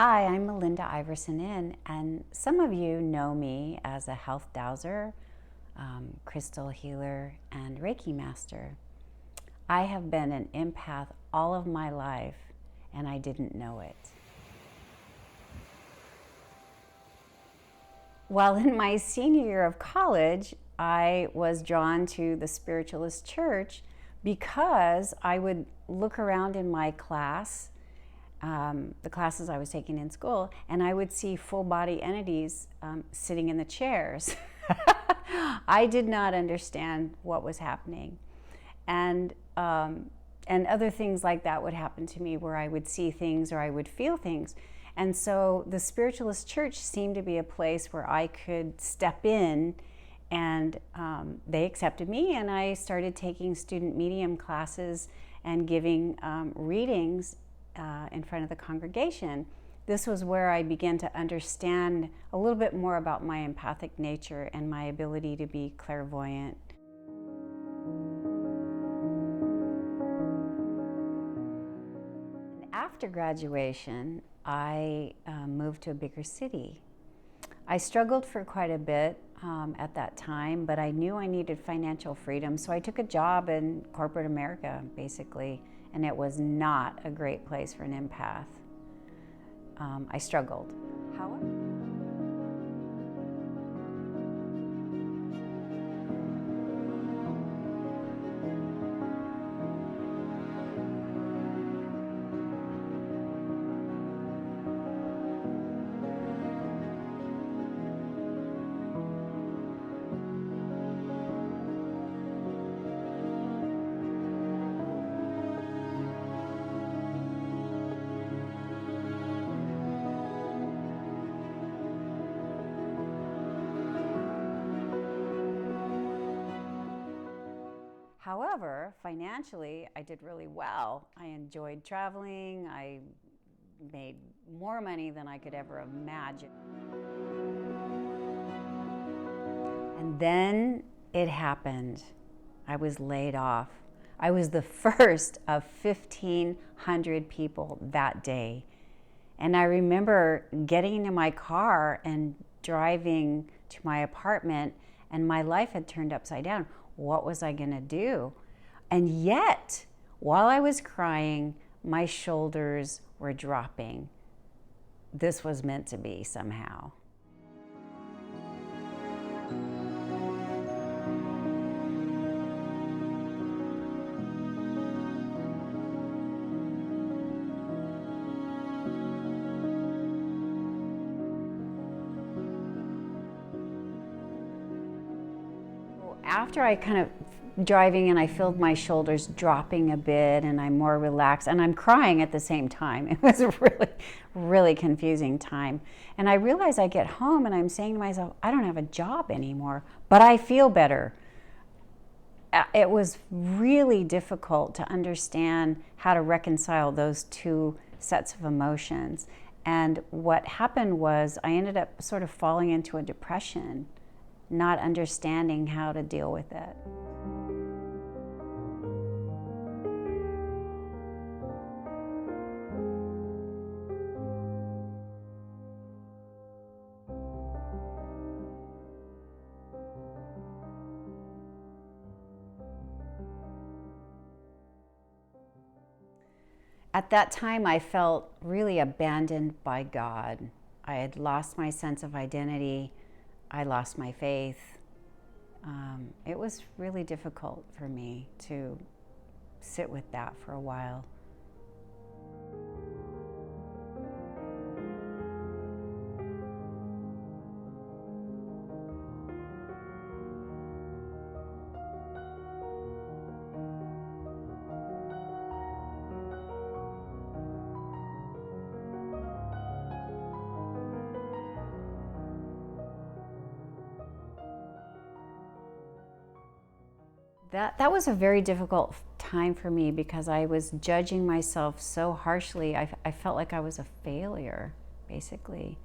Hi, I'm Melinda Iverson Inn, and some of you know me as a health dowser, crystal healer, and Reiki master. I have been an empath all of my life, and I didn't know it. While in my senior year of college, I was drawn to the spiritualist church because I would look around in my class, the classes I was taking in school, and I would see full body entities sitting in the chairs. I did not understand what was happening. And other things like that would happen to me where I would see things or I would feel things. And so the spiritualist church seemed to be a place where I could step in, and they accepted me, and I started taking student medium classes and giving readings in front of the congregation. This was where I began to understand a little bit more about my empathic nature and my ability to be clairvoyant. After graduation, I moved to a bigger city. I struggled for quite a bit at that time, but I knew I needed financial freedom, so I took a job in corporate America, basically, and it was not a great place for an empath. I struggled. However, financially, I did really well. I enjoyed traveling. I made more money than I could ever imagine. And then it happened. I was laid off. I was the first of 1,500 people that day. And I remember getting into my car and driving to my apartment, and my life had turned upside down. What was I going to do? And yet, while I was crying, my shoulders were dropping. This was meant to be somehow. After I kind of driving and I felt my shoulders dropping a bit and I'm more relaxed and I'm crying at the same time. It was a really confusing time. And I realized I get home and I'm saying to myself, I don't have a job anymore, but I feel better. It was really difficult to understand how to reconcile those two sets of emotions. And what happened was I ended up sort of falling into a depression, not understanding how to deal with it. At that time, I felt really abandoned by God. I had lost my sense of identity. I lost my faith. It was really difficult for me to sit with that for a while. That was a very difficult time for me because I was judging myself so harshly. I felt like I was a failure, basically.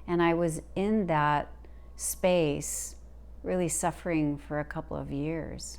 And I was in that space, really suffering for a couple of years.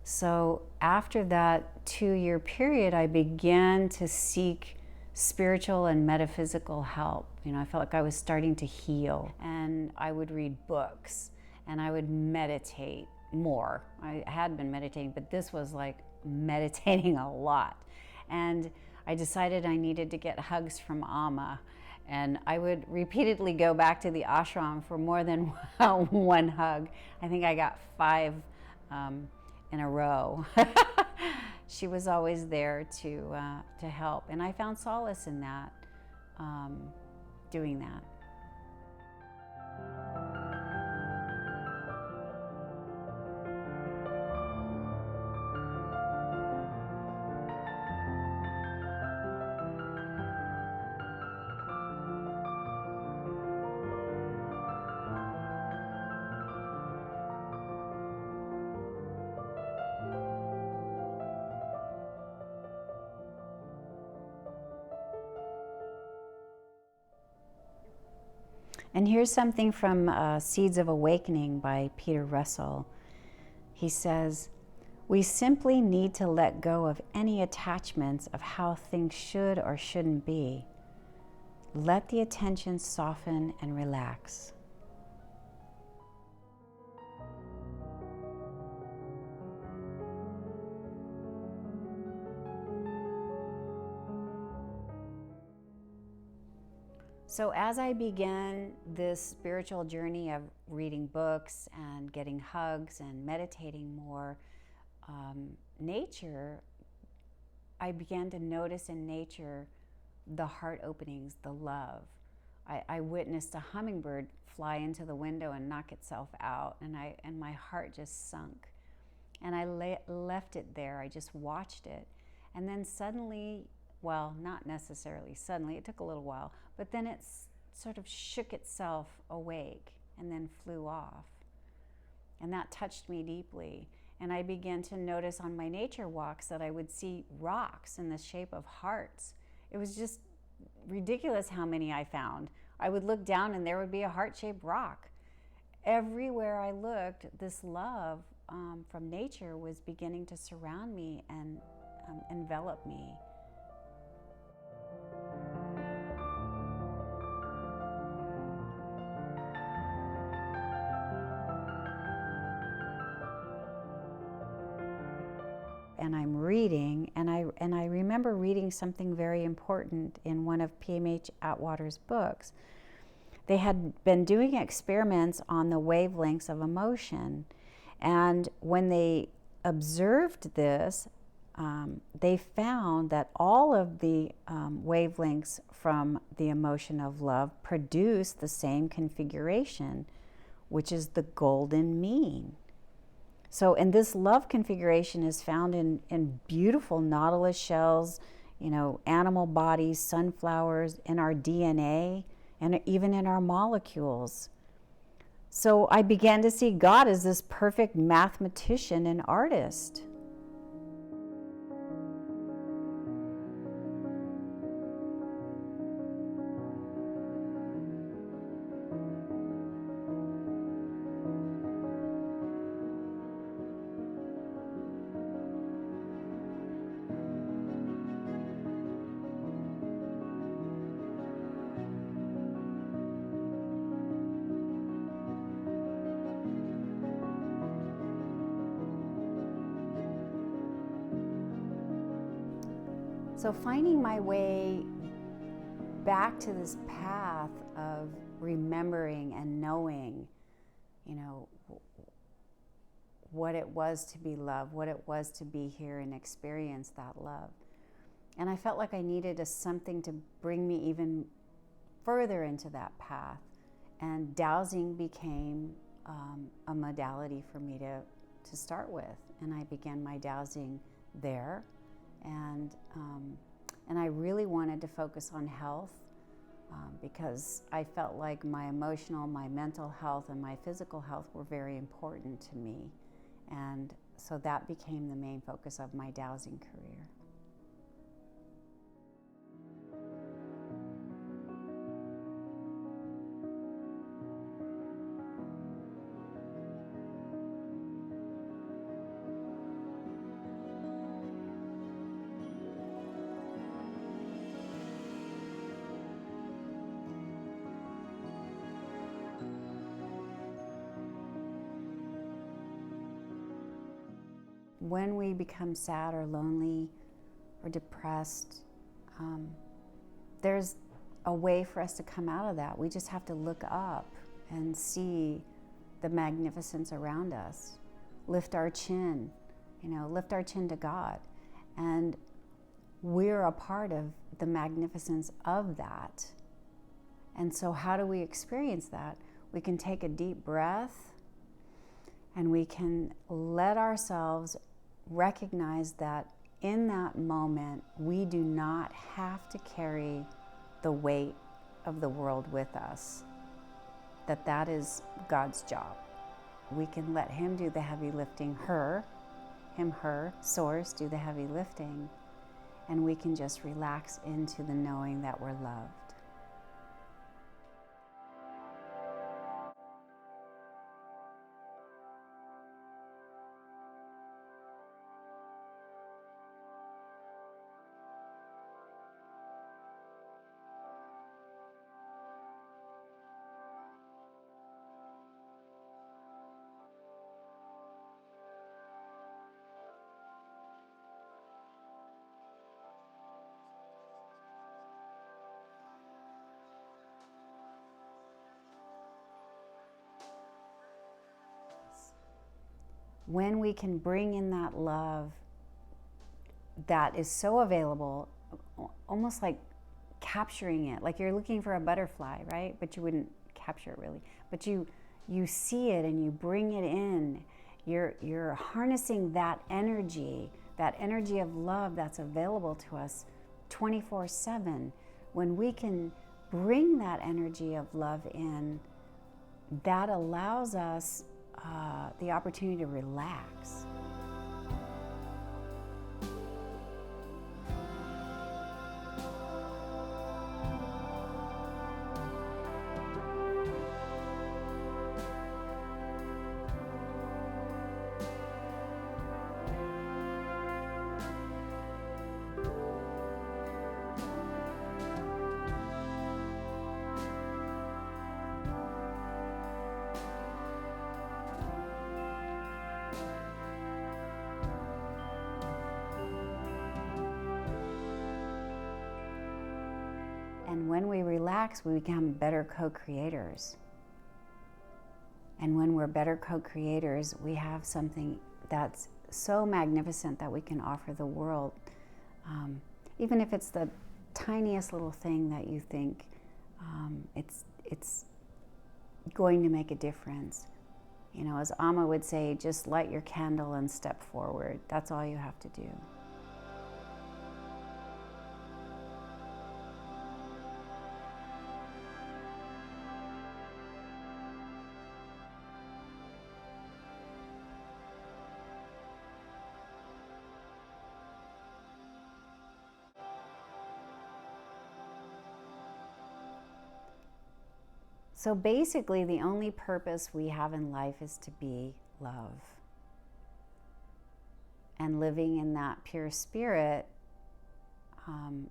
So after that 2-year period, I began to seek spiritual and metaphysical help. I felt like I was starting to heal, and I would read books and I would meditate more. I had been meditating, but this was like meditating a lot. And I decided I needed to get hugs from Amma. And I would repeatedly go back to the ashram for more than one hug. I think I got 5 in a row. She was always there to help, and I found solace in that, doing that. And here's something from Seeds of Awakening by Peter Russell. He says, "We simply need to let go of any attachments of how things should or shouldn't be. Let the attention soften and relax." So as I began this spiritual journey of reading books and getting hugs and meditating more, nature, I began to notice in nature the heart openings, the love. I witnessed a hummingbird fly into the window and knock itself out, and my heart just sunk. And I left it there. I just watched it. And then suddenly, well, not necessarily suddenly, it took a little while, but then it sort of shook itself awake and then flew off. And that touched me deeply. And I began to notice on my nature walks that I would see rocks in the shape of hearts. It was just ridiculous how many I found. I would look down and there would be a heart-shaped rock. Everywhere I looked, this love from nature was beginning to surround me and envelop me. And I'm reading, and I remember reading something very important in one of P.M.H. Atwater's books. They had been doing experiments on the wavelengths of emotion, and when they observed this, they found that all of the wavelengths from the emotion of love produce the same configuration, which is the golden mean. So, and this love configuration is found in beautiful nautilus shells, animal bodies, sunflowers, in our DNA, and even in our molecules. So I began to see God as this perfect mathematician and artist. So finding my way back to this path of remembering and knowing, what it was to be loved, what it was to be here and experience that love. And I felt like I needed something to bring me even further into that path. And dowsing became a modality for me to start with. And I began my dowsing there. And I really wanted to focus on health because I felt like my emotional, my mental health, and my physical health were very important to me. And so that became the main focus of my dowsing career. when we become sad or lonely or depressed, there's a way for us to come out of that. We just have to look up and see the magnificence around us. Lift our chin, lift our chin to God. And we're a part of the magnificence of that. And so how do we experience that? We can take a deep breath and we can let ourselves recognize that in that moment, we do not have to carry the weight of the world with us. That is God's job. We can let Him do the heavy lifting, her, source, do the heavy lifting, and we can just relax into the knowing that we're loved. When we can bring in that love that is so available, almost like capturing it, like you're looking for a butterfly, right? But you wouldn't capture it really. But you see it and you bring it in. You're harnessing that energy of love that's available to us 24/7. When we can bring that energy of love in, that allows us the opportunity to relax. And when we relax, we become better co-creators. And when we're better co-creators, we have something that's so magnificent that we can offer the world. Even if it's the tiniest little thing that you think it's going to make a difference. As Amma would say, just light your candle and step forward. That's all you have to do. So basically, the only purpose we have in life is to be love. And living in that pure spirit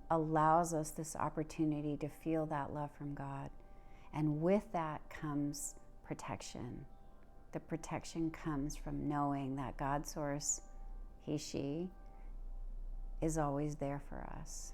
allows us this opportunity to feel that love from God. And with that comes protection. The protection comes from knowing that God source, He, she, is always there for us.